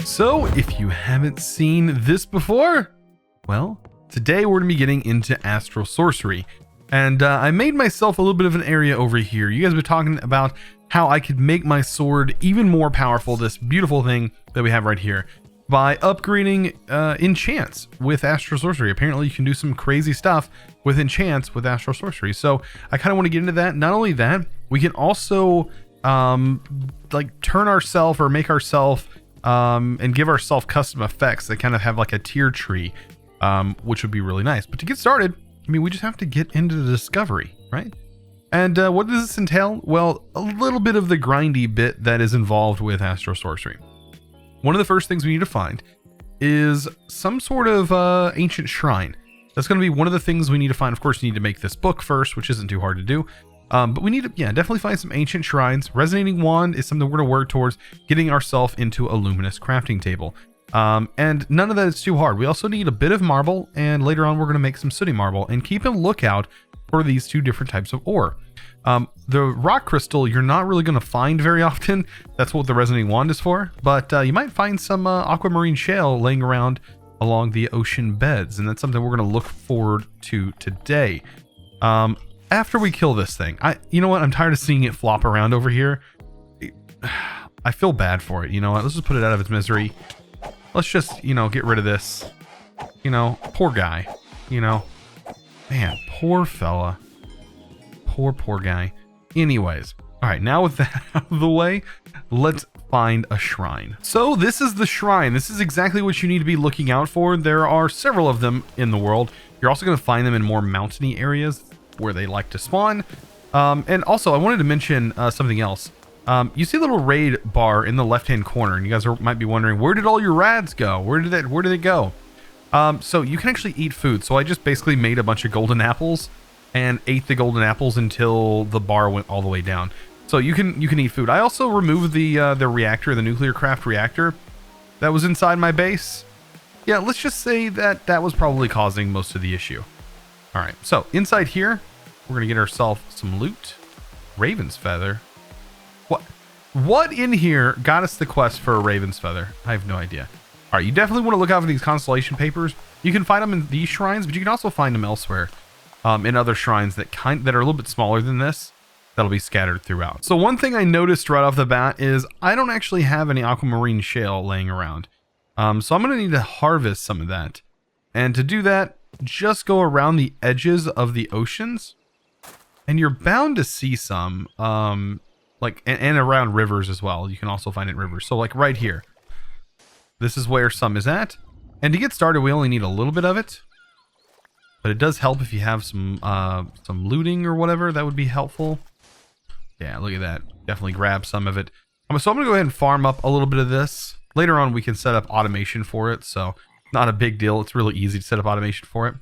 So if you haven't seen this before, well, today we're going to be getting into Astral Sorcery. And I made myself a little bit of an area over here. You guys have been talking about how I could make my sword even more powerful, this beautiful thing that we have right here, by upgrading enchants with Astral Sorcery. Apparently you can do some crazy stuff with enchants with Astral Sorcery. So I kind of want to get into that. Not only that, we can also like turn ourselves or make ourselves and give ourselves custom effects that kind of have like a tier tree, which would be really nice. But to get started, I mean, we just have to get into the discovery, right? And what does this entail? Well, a little bit of the grindy bit that is involved with Astro Sorcery. One of the first things we need to find is some sort of ancient shrine. That's going to be one of the things we need to find. Of course, you need to make this book first, which isn't too hard to do. But we need to, definitely find some ancient shrines. Resonating wand is something we're going to work towards getting ourselves into a luminous crafting table. And none of that is too hard. We also need a bit of marble, and later on we're going to make some sooty marble, and keep a lookout for these two different types of ore. The rock crystal you're not really going to find very often. That's what the resonating wand is for. But you might find some aquamarine shale laying around along the ocean beds, and that's something we're going to look forward to today. After we kill this thing, you know what? I'm tired of seeing it flop around over here. I feel bad for it. You know what? Let's just put it out of its misery. Let's just, get rid of this. Poor guy. Man, poor fella. Poor guy. Anyways, all right, now with that out of the way, let's find a shrine. So this is the shrine. This is exactly what you need to be looking out for. There are several of them in the world. You're also going to find them in more mountainy areas where they like to spawn. And also, I wanted to mention something else. You see a little raid bar in the left-hand corner, and you guys might be wondering, where did all your rads go? Where did they go? So you can actually eat food. So I just basically made a bunch of golden apples and ate the golden apples until the bar went all the way down. So you can eat food. I also removed the reactor, the nuclear craft reactor that was inside my base. Yeah, let's just say that was probably causing most of the issue. All right, so inside here, we're gonna get ourselves some loot. Raven's feather. What in here got us the quest for a Raven's feather? I have no idea. All right, you definitely want to look out for these constellation papers. You can find them in these shrines, but you can also find them elsewhere, in other shrines that are a little bit smaller than this. That'll be scattered throughout. So one thing I noticed right off the bat is I don't actually have any aquamarine shale laying around. So I'm gonna need to harvest some of that, and to do that, just go around the edges of the oceans, and you're bound to see some, and around rivers as well. You can also find it in rivers. So like right here, this is where some is at. And to get started, we only need a little bit of it, but it does help if you have some looting or whatever. That would be helpful. Yeah, look at that. Definitely grab some of it. So I'm gonna go ahead and farm up a little bit of this. Later on, we can set up automation for it. So not a big deal. It's really easy to set up automation for it.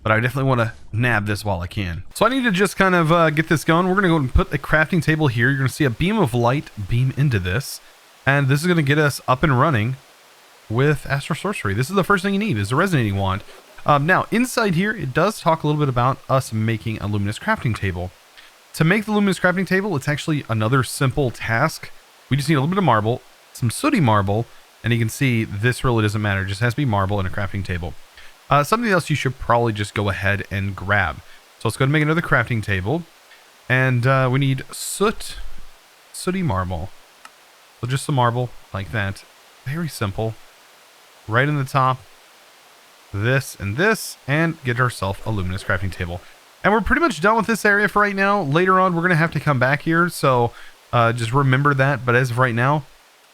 But I definitely want to nab this while I can. So I need to just kind of get this going. We're going to go and put a crafting table here. You're going to see a beam of light beam into this. And this is going to get us up and running with Astro Sorcery. This is the first thing you need, is a resonating wand. Now, inside here, it does talk a little bit about us making a luminous crafting table. To make the luminous crafting table, it's actually another simple task. We just need a little bit of marble, some sooty marble, and you can see this really doesn't matter. It just has to be marble and a crafting table. Something else you should probably just go ahead and grab. So let's go ahead and make another crafting table. And we need sooty marble. So just some marble like that. Very simple. Right in the top. This, and get ourselves a luminous crafting table. And we're pretty much done with this area for right now. Later on, we're going to have to come back here. So just remember that. But as of right now,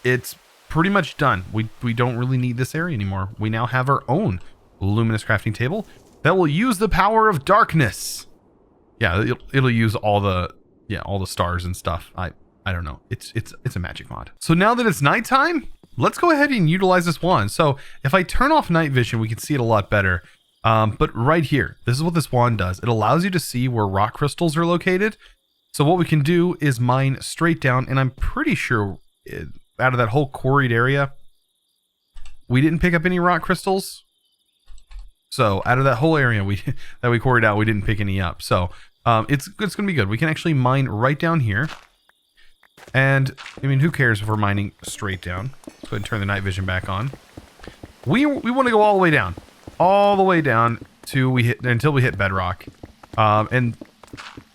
it's pretty much done. We don't really need this area anymore. We now have our own luminous crafting table that will use the power of darkness. Yeah, it'll use all the stars and stuff. I don't know. It's a magic mod. So now that it's nighttime, let's go ahead and utilize this wand. So if I turn off night vision, we can see it a lot better. But right here, this is what this wand does. It allows you to see where rock crystals are located. So what we can do is mine straight down, and I'm pretty sure out of that whole quarried area, we didn't pick up any rock crystals. So out of that whole area that we quarried out, we didn't pick any up. So it's going to be good. We can actually mine right down here. And I mean, who cares if we're mining straight down? Let's go ahead and turn the night vision back on. We want to go all the way down. All the way down until we hit bedrock. And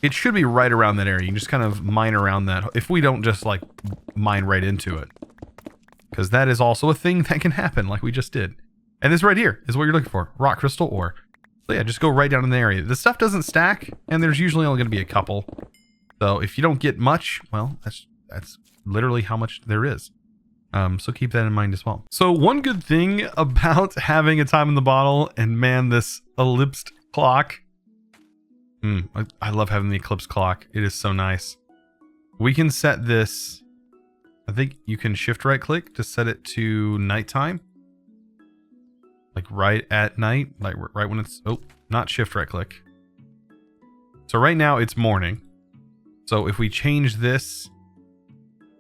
it should be right around that area. You can just kind of mine around that if we don't just like mine right into it. Because that is also a thing that can happen like we just did. And this right here is what you're looking for. Rock crystal ore. So yeah, just go right down in the area. The stuff doesn't stack, and there's usually only going to be a couple. So if you don't get much, well, that's literally how much there is. So keep that in mind as well. So one good thing about having a time in the bottle, and man, this ellipsed clock. I love having the Eclipse Clock. It is so nice. We can set this. I think you can shift right click to set it to nighttime. Like right at night, like right when it's, oh, not shift right click. So right now it's morning. So if we change this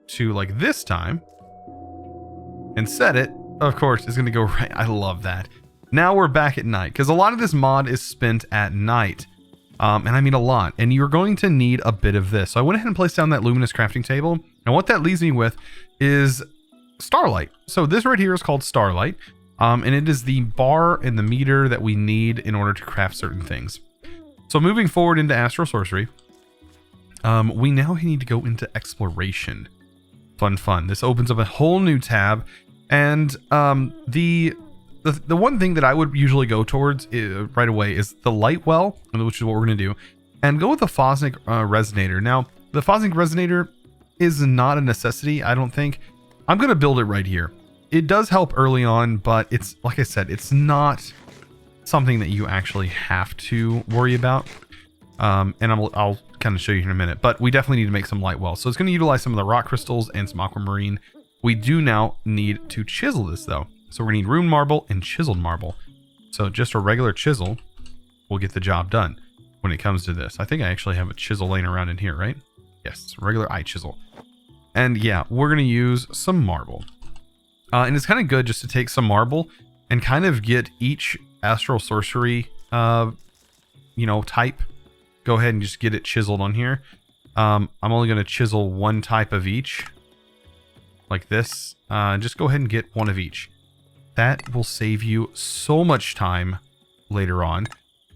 to like this time and set it, of course it's going to go right. I love that. Now we're back at night because a lot of this mod is spent at night. And I mean a lot, and you're going to need a bit of this. So I went ahead and placed down that Luminous crafting table. And what that leaves me with is Starlight. So this right here is called Starlight. And it is the bar and the meter that we need in order to craft certain things. So moving forward into Astral Sorcery, we now need to go into exploration. Fun. This opens up a whole new tab. And the one thing that I would usually go towards right away is the light well, which is what we're going to do. And go with the Phosnic Resonator. Now, the Phosnic Resonator is not a necessity, I don't think. I'm going to build it right here. It does help early on, but it's, like I said, it's not something that you actually have to worry about. And I'll kind of show you here in a minute, but we definitely need to make some light wells. So it's going to utilize some of the rock crystals and some aquamarine. We do now need to chisel this though. So we're going to need rune marble and chiseled marble. So just a regular chisel will get the job done when it comes to this. I think I actually have a chisel laying around in here, right? Yes, regular eye chisel. And yeah, we're going to use some marble. And it's kind of good just to take some marble and kind of get each Astral Sorcery, type. Go ahead and just get it chiseled on here. I'm only going to chisel one type of each. Like this. Just go ahead and get one of each. That will save you so much time later on.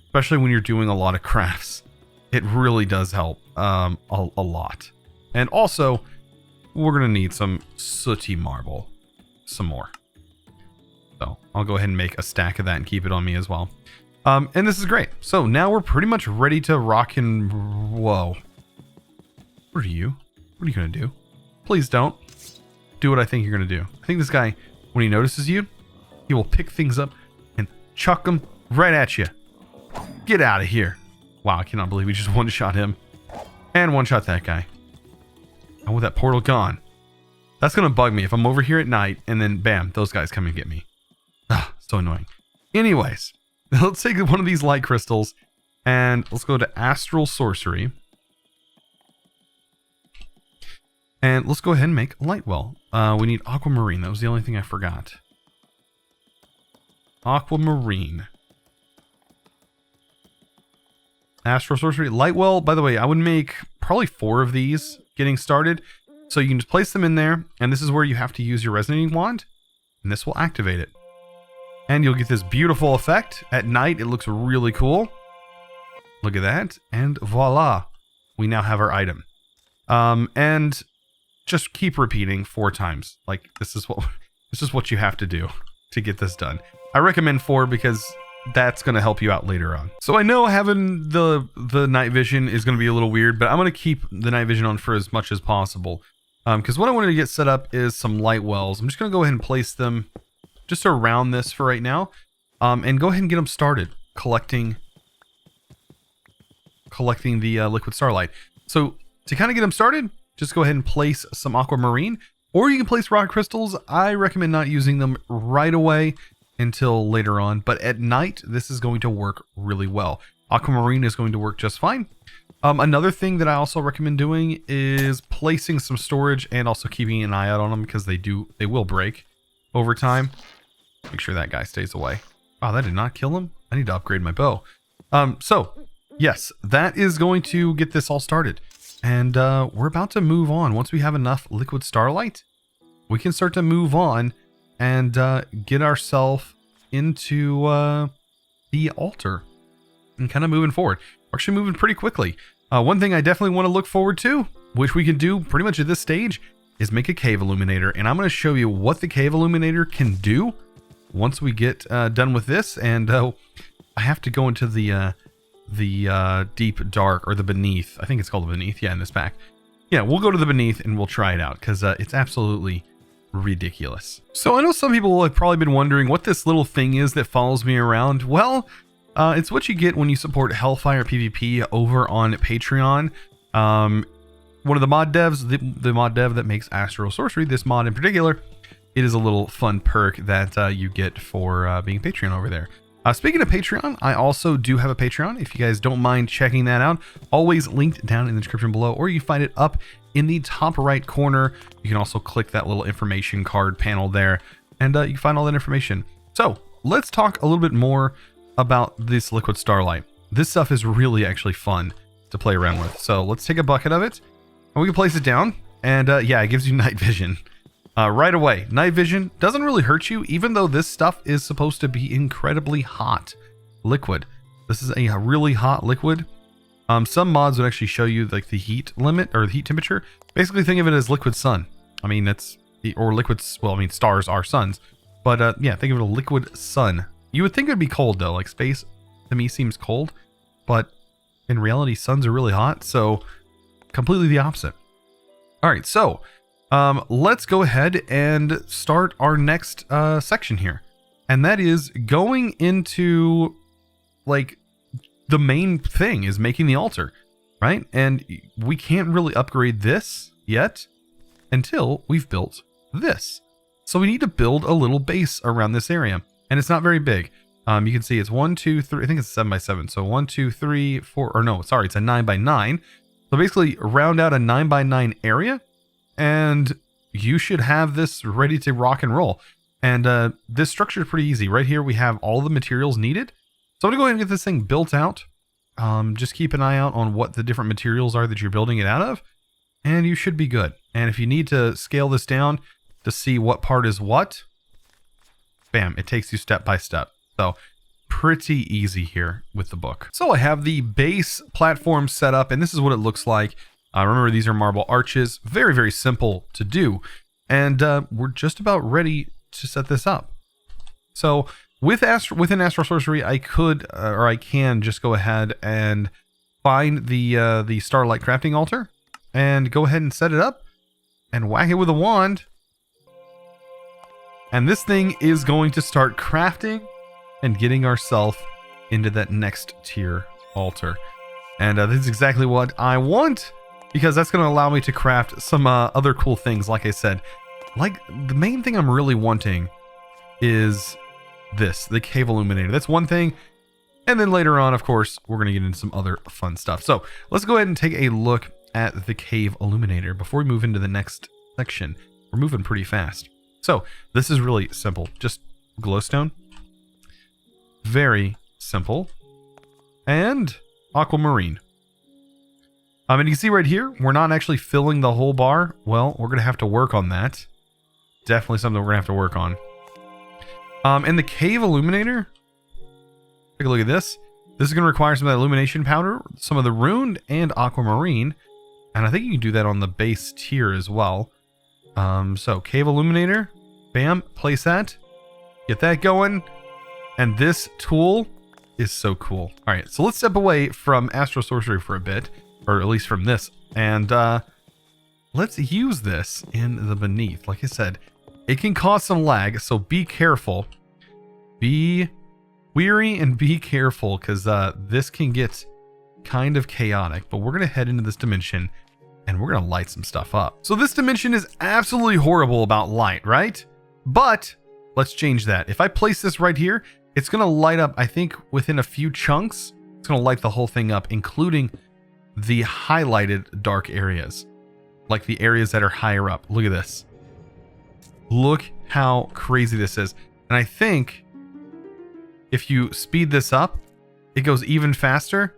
Especially when you're doing a lot of crafts. It really does help a lot. And also, we're going to need some sooty marble. Some more. So I'll go ahead and make a stack of that and keep it on me as well. And this is great. So now we're pretty much ready to rock and... Whoa. What are you? What are you going to do? Please don't. Do what I think you're going to do. I think this guy, when he notices you, he will pick things up and chuck them right at you. Get out of here. Wow, I cannot believe we just one-shot him. And one-shot that guy. And with that portal gone. That's going to bug me if I'm over here at night and then bam, those guys come and get me. Ah, so annoying. Anyways, let's take one of these light crystals and let's go to Astral Sorcery. And let's go ahead and make a light well. We need Aquamarine. That was the only thing I forgot. Aquamarine. Astral Sorcery. Light well, by the way, I would make probably 4 of these getting started. So you can just place them in there, and this is where you have to use your resonating wand, and this will activate it. And you'll get this beautiful effect. At night, it looks really cool. Look at that, and voila. We now have our item. And just keep repeating 4 times. Like, this is what you have to do to get this done. I recommend 4 because that's going to help you out later on. So I know having the night vision is going to be a little weird, but I'm going to keep the night vision on for as much as possible. Because what I wanted to get set up is some light wells. I'm just going to go ahead and place them just around this for right now. And go ahead and get them started collecting the liquid starlight. So to kind of get them started, just go ahead and place some aquamarine, or you can place rock crystals. I recommend not using them right away until later on, but at night, this is going to work really well. Aquamarine is going to work just fine. Another thing that I also recommend doing is placing some storage and also keeping an eye out on them because they will break over time. Make sure that guy stays away. Wow, that did not kill him. I need to upgrade my bow. So yes, that is going to get this all started. And we're about to move on. Once we have enough liquid starlight, we can start to move on and get ourselves into the altar and kind of moving forward. We're actually moving pretty quickly. One thing I definitely want to look forward to, which we can do pretty much at this stage, is make a cave illuminator. And I'm going to show you what the cave illuminator can do once we get done with this. And I have to go into the deep dark, or the beneath. I think it's called the beneath. Yeah, in this pack. Yeah, we'll go to the beneath and we'll try it out because it's absolutely ridiculous. So I know some people have probably been wondering what this little thing is that follows me around. Well, it's what you get when you support Hellfire PvP over on Patreon. One of the mod devs, the mod dev that makes Astral Sorcery, this mod in particular, it is a little fun perk that you get for being Patreon over there. Speaking of Patreon, I also do have a Patreon. If you guys don't mind checking that out, always linked down in the description below, or you find it up in the top right corner. You can also click that little information card panel there, and you can find all that information. So let's talk a little bit more about this liquid starlight. This stuff is really actually fun to play around with. So let's take a bucket of it, and we can place it down, and yeah, it gives you night vision. Right away. Night vision doesn't really hurt you, even though this stuff is supposed to be incredibly hot liquid. This is a really hot liquid. Some mods would actually show you like the heat limit or the heat temperature. Basically think of it as liquid sun. I mean, or liquids, well, I mean, stars are suns. But yeah, think of it as a liquid sun. You would think it would be cold though, like space to me seems cold, but in reality, suns are really hot. So completely the opposite. All right, so let's go ahead and start our next section here. And that is going into like the main thing is making the altar, right? And we can't really upgrade this yet until we've built this. So we need to build a little base around this area. And it's not very big. You can see it's 1, 2, 3, I think it's 7 by 7. So 1, 2, 3, 4, or no, sorry, it's a 9 by 9. So basically round out a 9 by 9 area, and you should have this ready to rock and roll. And this structure is pretty easy. Right here we have all the materials needed. So I'm gonna go ahead and get this thing built out. Just keep an eye out on what the different materials are that you're building it out of, and you should be good. And if you need to scale this down to see what part is what, bam, it takes you step by step. So pretty easy here with the book. So I have the base platform set up, and this is what it looks like. Remember, these are marble arches. Very, very simple to do. And we're just about ready to set this up. So within Astral Sorcery, I can just go ahead and find the Starlight crafting altar and go ahead and set it up and whack it with a wand. And this thing is going to start crafting and getting ourselves into that next tier altar. And this is exactly what I want, because that's going to allow me to craft some other cool things. Like I said, like the main thing I'm really wanting is the cave illuminator. That's one thing. And then later on, of course, we're going to get into some other fun stuff. So let's go ahead and take a look at the cave illuminator before we move into the next section. We're moving pretty fast. So this is really simple. Just glowstone. Very simple. And aquamarine. And you can see right here, we're not actually filling the whole bar. Well, we're going to have to work on that. Definitely something we're going to have to work on. And the cave illuminator, take a look at this. This is going to require some of that illumination powder, some of the runed, and aquamarine. And I think you can do that on the base tier as well. So cave illuminator, bam, place that. Get that going. And this tool is so cool. All right, so let's step away from Astro Sorcery for a bit, or at least from this, and let's use this in the beneath. Like I said, it can cause some lag, so be careful. Be wary and be careful, because this can get kind of chaotic. But we're going to head into this dimension, and we're going to light some stuff up. So this dimension is absolutely horrible about light, right? But let's change that. If I place this right here, it's going to light up, I think, within a few chunks. It's going to light the whole thing up, including the highlighted dark areas, like the areas that are higher up. Look at this. Look how crazy this is. And I think if you speed this up, it goes even faster.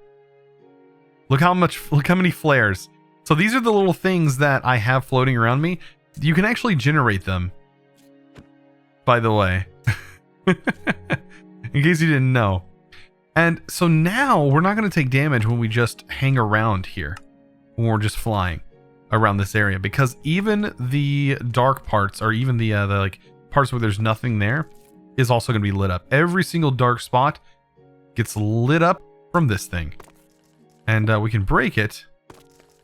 Look how many flares. So these are the little things that I have floating around me. You can actually generate them, by the way, in case you didn't know. And so now we're not going to take damage when we just hang around here, when we're just flying around this area, because even the dark parts, or even the like parts where there's nothing there, is also going to be lit up. Every single dark spot gets lit up from this thing, and we can break it,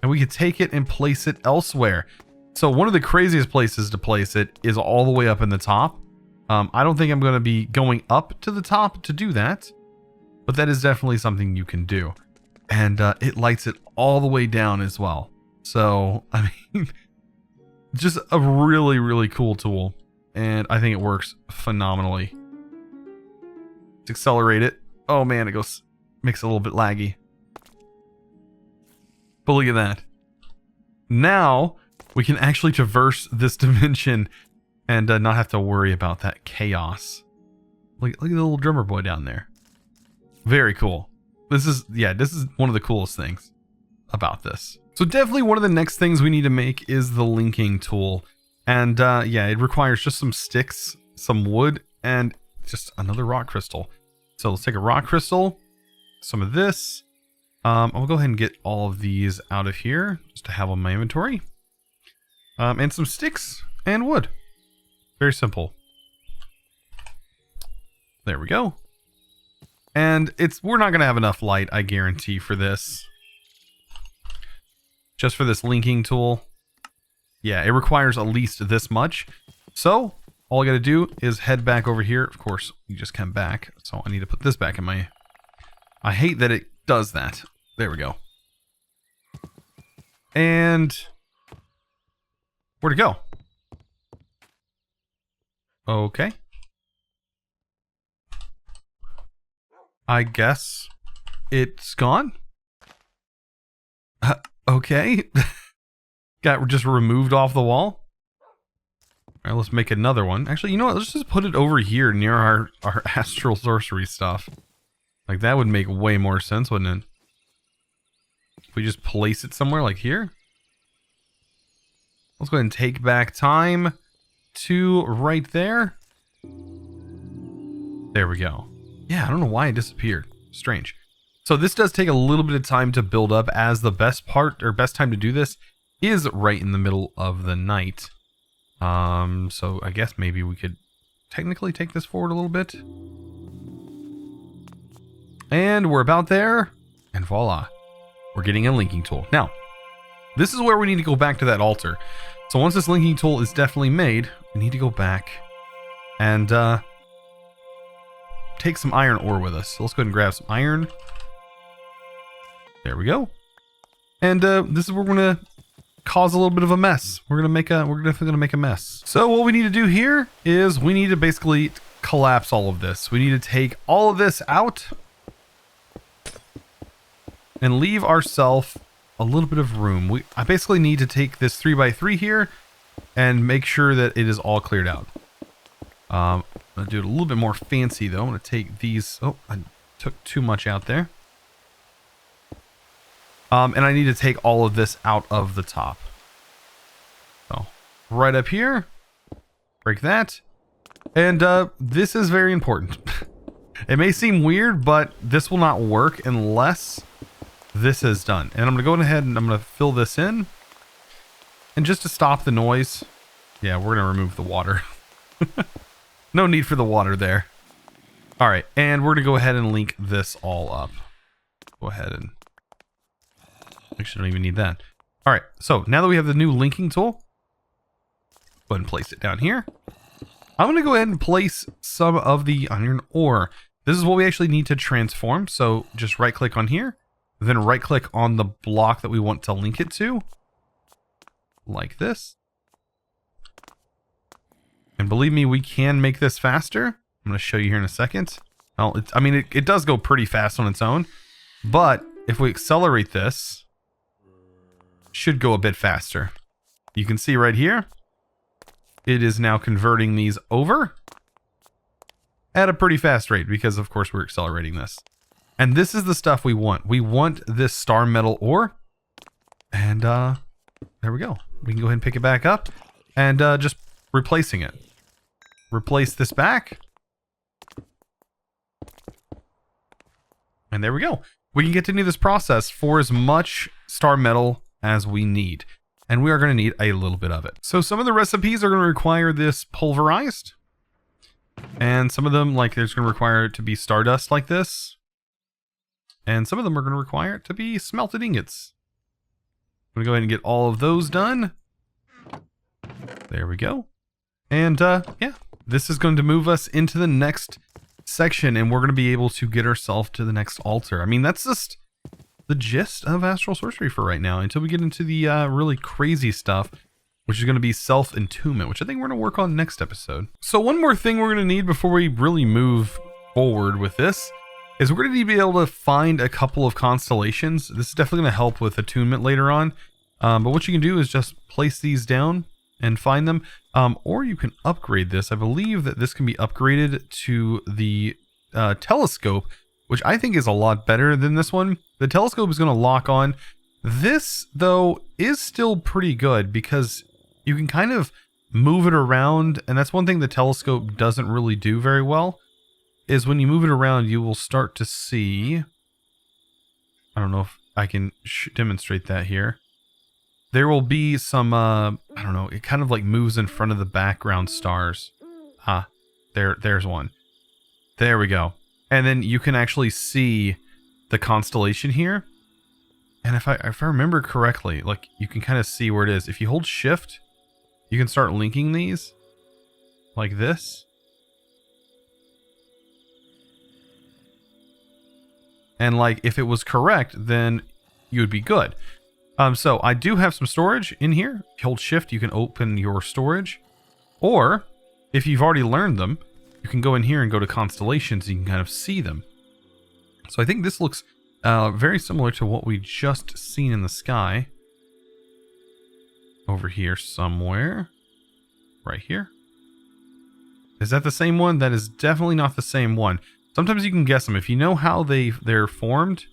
and we can take it and place it elsewhere. So one of the craziest places to place it is all the way up in the top. I don't think I'm going to be going up to the top to do that, but that is definitely something you can do. And it lights it all the way down as well. So, I mean, just a really, really cool tool. And I think it works phenomenally. Let's accelerate it. Oh man, it makes it a little bit laggy. But look at that. Now, we can actually traverse this dimension and not have to worry about that chaos. Look at the little drummer boy down there. Very cool. This is one of the coolest things about this. So definitely one of the next things we need to make is the linking tool. And yeah, it requires just some sticks, some wood, and just another rock crystal. So let's take a rock crystal, some of this. I'll go ahead and get all of these out of here just to have on my inventory. And some sticks and wood. Very simple. There we go. And we're not going to have enough light, I guarantee, for this. Just for this linking tool. Yeah, it requires at least this much. So, all I got to do is head back over here. Of course, we just come back. So, I need to put this back in my... I hate that it does that. There we go. And... where'd it go? Okay. I guess it's gone. Okay. Got just removed off the wall. All right, let's make another one. Actually, you know what? Let's just put it over here near our Astral Sorcery stuff. Like, that would make way more sense, wouldn't it? If we just place it somewhere like here. Let's go ahead and take back time to right there. There we go. Yeah, I don't know why it disappeared. Strange. So this does take a little bit of time to build up, as the best part, or best time to do this, is right in the middle of the night. So I guess maybe we could technically take this forward a little bit. And we're about there. And voila. We're getting a linking tool. Now, this is where we need to go back to that altar. So once this linking tool is definitely made, we need to go back and take some iron ore with us. So let's go ahead and grab some iron. There we go. And this is where we're gonna cause a little bit of a mess. We're definitely gonna make a mess. So what we need to do here is we need to basically collapse all of this. We need to take all of this out and leave ourselves a little bit of room. I basically need to take this 3x3 here and make sure that it is all cleared out. I'm gonna do it a little bit more fancy though. I'm gonna take these. Oh, I took too much out there. And I need to take all of this out of the top. So right up here, break that. And this is very important. It may seem weird, but this will not work unless this is done. And I'm gonna go ahead and I'm gonna fill this in. And just to stop the noise, yeah, we're gonna remove the water. No need for the water there. All right, and we're gonna go ahead and link this all up. Go ahead and actually don't even need that. All right, so now that we have the new linking tool, go ahead and place it down here. I'm gonna go ahead and place some of the iron ore. This is what we actually need to transform. So just right click on here, then right click on the block that we want to link it to, like this. And believe me, we can make this faster. I'm going to show you here in a second. Well, it does go pretty fast on its own, but if we accelerate this, it should go a bit faster. You can see right here, it is now converting these over at a pretty fast rate because, of course, we're accelerating this. And this is the stuff we want. We want this star metal ore. And there we go. We can go ahead and pick it back up and just replacing it. Replace this back. And there we go. We can continue this process for as much star metal as we need. And we are going to need a little bit of it. So some of the recipes are going to require this pulverized. And some of them, like, there's going to require it to be stardust like this. And some of them are going to require it to be smelted ingots. I'm going to go ahead and get all of those done. There we go. And yeah, this is going to move us into the next section, and we're going to be able to get ourselves to the next altar. I mean, that's just the gist of Astral Sorcery for right now, until we get into the really crazy stuff, which is going to be self-entombment, which I think we're going to work on next episode. So one more thing we're going to need before we really move forward with this is we're going to need to be able to find a couple of constellations. This is definitely going to help with attunement later on. But what you can do is just place these down and find them. Or you can upgrade this. I believe that this can be upgraded to the telescope, which I think is a lot better than this one. The telescope is going to lock on. This, though, is still pretty good because you can kind of move it around. And that's one thing the telescope doesn't really do very well, is when you move it around, you will start to see... I don't know if I can demonstrate that here. There will be some, I don't know, it kind of like moves in front of the background stars. Ah, there's one. There we go. And then you can actually see the constellation here. And if I remember correctly, like, you can kind of see where it is. If you hold shift, you can start linking these like this. And like, if it was correct, then you would be good. So I do have some storage in here. If you hold shift, you can open your storage. Or if you've already learned them, you can go in here and go to constellations. And you can kind of see them. So I think this looks very similar to what we just seen in the sky. Over here somewhere. Right here. Is that the same one? That is definitely not the same one. Sometimes you can guess them. If you know how they're formed,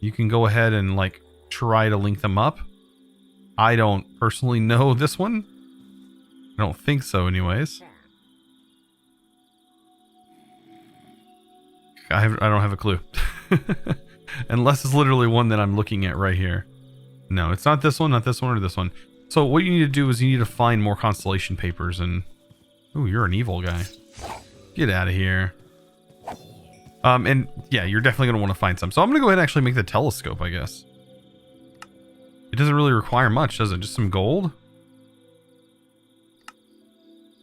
you can go ahead and like try to link them up. I don't personally know this one. I don't think so anyways. I don't have a clue. Unless it's literally one that I'm looking at right here. No, it's not this one, or this one. So what you need to do is you need to find more constellation papers and... Ooh, you're an evil guy. Get out of here. And yeah, you're definitely going to want to find some. So I'm going to go ahead and actually make the telescope, I guess. It doesn't really require much, does it? Just some gold?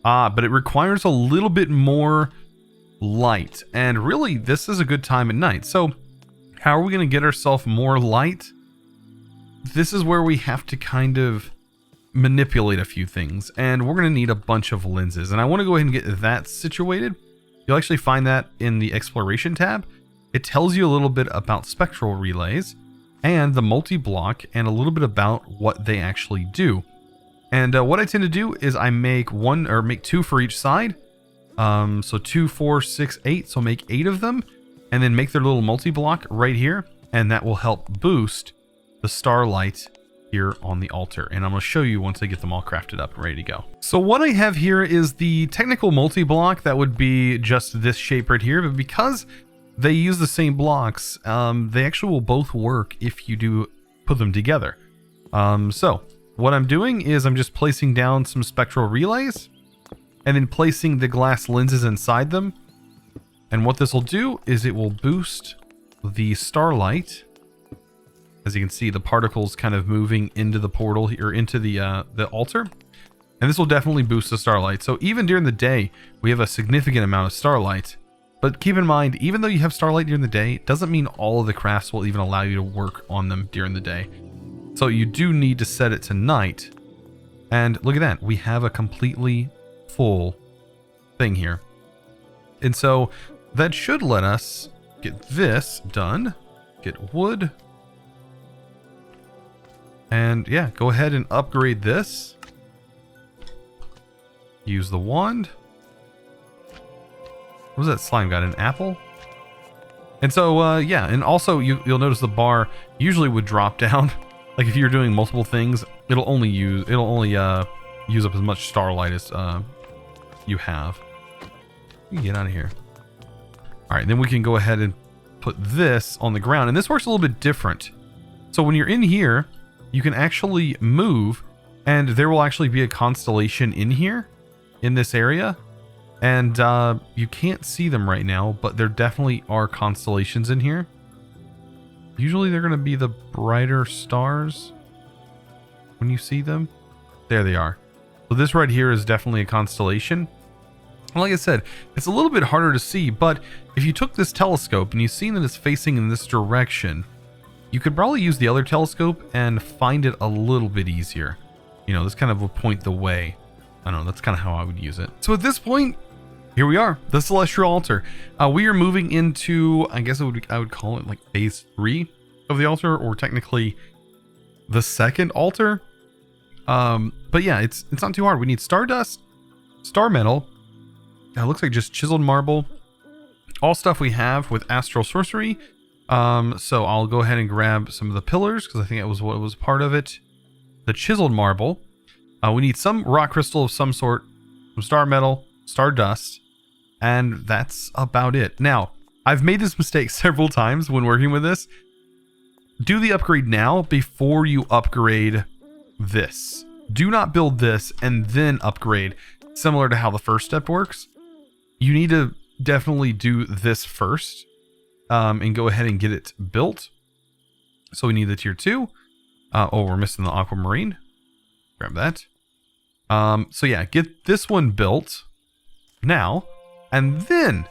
But it requires a little bit more light. And really, this is a good time at night. So how are we going to get ourselves more light? This is where we have to kind of manipulate a few things. And we're going to need a bunch of lenses. And I want to go ahead and get that situated. You'll actually find that in the exploration tab. It tells you a little bit about spectral relays and the multi-block and a little bit about what they actually do. And what I tend to do is I make two for each side. So 2, 4, 6, 8. So make 8 of them and then make their little multi-block right here. And that will help boost the starlight here on the altar. And I'm going to show you once I get them all crafted up and ready to go. So what I have here is the technical multi-block. That would be just this shape right here. But because they use the same blocks, they actually will both work if you do put them together. So what I'm doing is I'm just placing down some spectral relays and then placing the glass lenses inside them. And what this will do is it will boost the starlight. As you can see, the particles kind of moving into the portal or into the altar. And this will definitely boost the starlight. So even during the day, we have a significant amount of starlight. But keep in mind, even though you have starlight during the day, it doesn't mean all of the crafts will even allow you to work on them during the day. So you do need to set it to night. And look at that. We have a completely full thing here. And so that should let us get this done. Get wood. And yeah, go ahead and upgrade this. Use the wand. What was that slime got? An apple? And so, yeah, and also you'll notice the bar usually would drop down like if you're doing multiple things, it'll only use up as much Starlight as you have. You can get out of here. All right, then we can go ahead and put this on the ground, and this works a little bit different. So when you're in here, you can actually move, and there will actually be a constellation in here, in this area. And you can't see them right now, but there definitely are constellations in here. Usually they're going to be the brighter stars when you see them. There they are. So this right here is definitely a constellation. Like I said, it's a little bit harder to see, but if you took this telescope and you see that it's facing in this direction, you could probably use the other telescope and find it a little bit easier. You know, this kind of will point the way. I don't know, that's kind of how I would use it. So at this point, here we are, the Celestial Altar. We are moving into, I guess I would call it like phase 3 of the altar, or technically the second altar. But yeah, it's not too hard. We need Stardust, Star Metal. It looks like just chiseled marble. All stuff we have with Astral Sorcery. So I'll go ahead and grab some of the pillars, because I think it was what was part of it. The chiseled marble. We need some rock crystal of some sort, some star metal, stardust, and that's about it. Now, I've made this mistake several times when working with this. Do the upgrade now before you upgrade this. Do not build this and then upgrade, similar to how the first step works. You need to definitely do this first and go ahead and get it built. So we need the tier 2. Oh, we're missing the Aquamarine. Grab that. So yeah, get this one built now, and then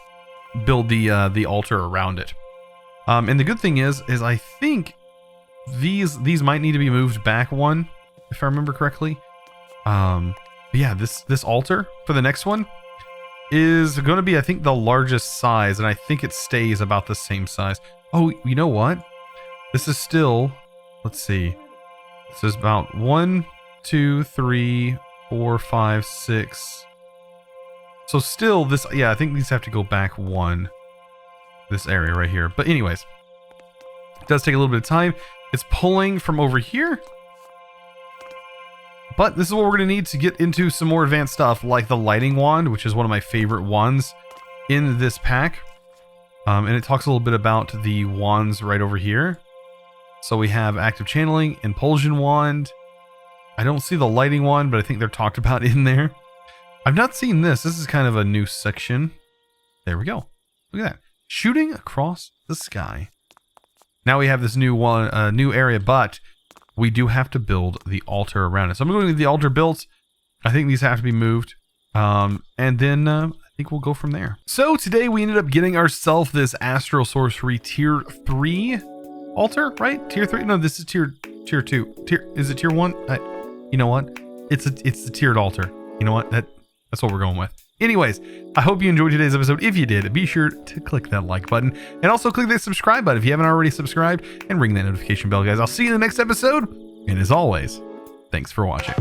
build the altar around it. And the good thing is I think these might need to be moved back one, if I remember correctly. But yeah, this altar for the next one is going to be, I think, the largest size, and I think it stays about the same size. Oh, you know what? This is still, let's see. This is about 1, 2, 3, 4, 5, 6. So still this, yeah, I think these have to go back one, this area right here. But anyways, it does take a little bit of time. It's pulling from over here. But this is what we're going to need to get into some more advanced stuff, like the lighting wand, which is one of my favorite wands in this pack. And it talks a little bit about the wands right over here. So we have active channeling, impulsion wand. I don't see the lighting wand, but I think they're talked about in there. I've not seen this. This is kind of a new section. There we go. Look at that. Shooting across the sky. Now we have this new one, new area, but we do have to build the altar around it. So I'm going to get the altar built. I think these have to be moved. And then I think we'll go from there. So today we ended up getting ourselves this Astral Sorcery tier 3 altar, right? Tier 3? No, this is tier 2. Is it tier 1? You know what? It's the tiered altar. You know what? That's what we're going with. Anyways, I hope you enjoyed today's episode. If you did, be sure to click that like button and also click that subscribe button if you haven't already subscribed, and ring that notification bell, guys. I'll see you in the next episode. And as always, thanks for watching.